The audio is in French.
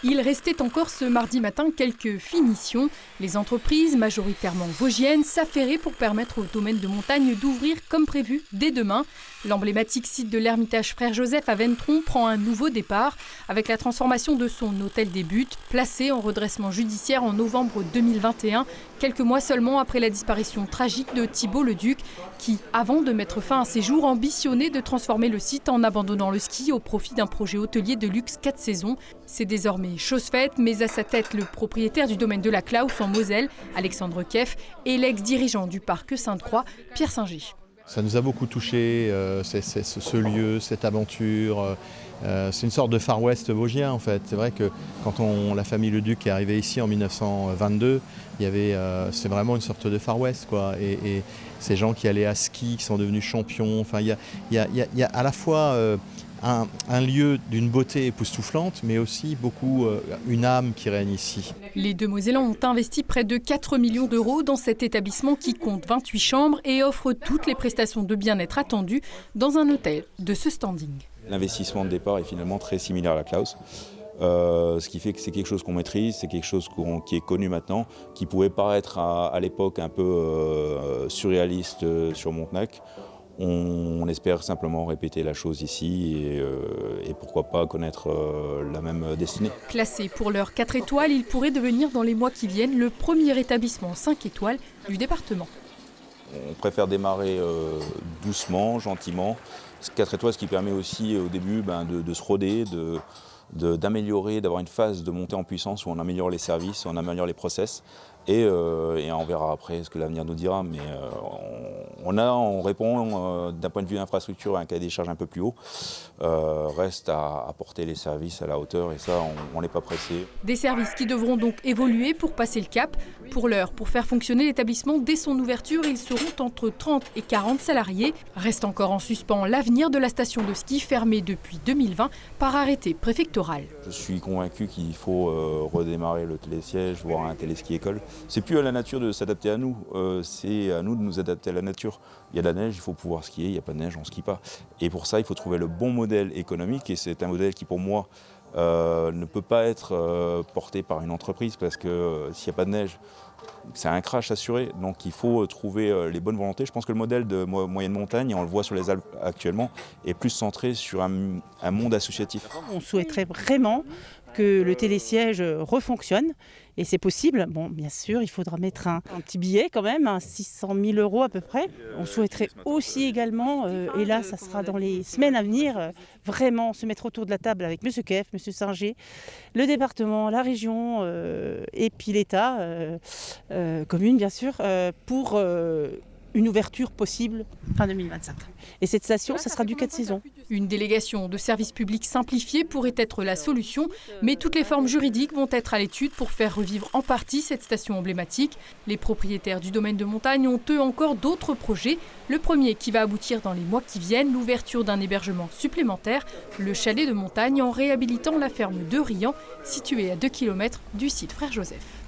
Il restait encore ce mardi matin quelques finitions. Les entreprises, majoritairement vosgiennes, s'affairaient pour permettre au domaine de montagne d'ouvrir comme prévu dès demain. L'emblématique site de l'Ermitage Frère Joseph à Ventron prend un nouveau départ avec la transformation de son hôtel des Buttes, placé en redressement judiciaire en novembre 2021, quelques mois seulement après la disparition tragique de Thibault Leduc, qui, avant de mettre fin à ses jours, ambitionnait de transformer le site en abandonnant le ski au profit d'un projet hôtelier de luxe 4 saisons. C'est désormais chose faite, mais à sa tête le propriétaire du domaine de la Klaus en Moselle, Alexandre Keff, et l'ex-dirigeant du parc Sainte-Croix, Pierre Singer. Ça nous a beaucoup touché, ce lieu, cette aventure. C'est une sorte de Far West vosgien en fait. C'est vrai que quand la famille Leduc est arrivée ici en 1922, c'est vraiment une sorte de Far West, quoi. Et ces gens qui allaient à ski, qui sont devenus champions. Enfin, il y a à la fois un lieu d'une beauté époustouflante, mais aussi beaucoup une âme qui règne ici. Les deux Mosellans ont investi près de 4 millions d'euros dans cet établissement qui compte 28 chambres et offre toutes les prestations de bien-être attendues dans un hôtel de ce standing. L'investissement de départ est finalement très similaire à la Klaus. Ce qui fait que c'est quelque chose qu'on maîtrise, c'est quelque chose qui est connu maintenant, qui pouvait paraître à l'époque un peu surréaliste sur Montenac. On espère simplement répéter la chose ici et pourquoi pas connaître la même destinée. Classé pour l'heure 4 étoiles, il pourrait devenir dans les mois qui viennent le premier établissement 5 étoiles du département. On préfère démarrer doucement, gentiment. 4 étoiles, ce qui permet aussi au début de se roder, d'améliorer, d'avoir une phase de montée en puissance où on améliore les services, on améliore les process et on verra après ce que l'avenir nous dira. Mais on répond d'un point de vue infrastructure à un cahier des charges un peu plus haut. Reste à apporter les services à la hauteur et ça, on n'est pas pressé. Des services qui devront donc évoluer pour passer le cap. Pour l'heure, pour faire fonctionner l'établissement dès son ouverture, ils seront entre 30 et 40 salariés. Reste encore en suspens l'avenir de la station de ski fermée depuis 2020 par arrêté préfectoral. Je suis convaincu qu'il faut redémarrer le télésiège, voire un téléski école. C'est plus à la nature de s'adapter à nous, c'est à nous de nous adapter à la nature. Il y a de la neige, il faut pouvoir skier, il n'y a pas de neige, on ne skie pas. Et pour ça, il faut trouver le bon modèle économique et c'est un modèle qui pour moi ne peut pas être porté par une entreprise parce que s'il n'y a pas de neige, c'est un crash assuré. Donc il faut trouver les bonnes volontés. Je pense que le modèle de moyenne montagne, et on le voit sur les Alpes actuellement, est plus centré sur un monde associatif. On souhaiterait vraiment que le télésiège refonctionne et c'est possible. Bon, bien sûr, il faudra mettre un petit billet quand même, 600 000 € à peu près. On souhaiterait aussi également, et là ça sera dans les semaines à venir, vraiment se mettre autour de la table avec M. Keff, M. Singer, le département, la région et puis l'État, commune bien sûr, pour une ouverture possible fin 2025. Et cette station, ça sera du 4 saisons. Une délégation de services publics simplifiée pourrait être la solution, mais toutes les formes juridiques vont être à l'étude pour faire revivre en partie cette station emblématique. Les propriétaires du domaine de montagne ont eux encore d'autres projets. Le premier qui va aboutir dans les mois qui viennent, l'ouverture d'un hébergement supplémentaire, le chalet de montagne en réhabilitant la ferme de Riant, située à 2 km du site Frère Joseph.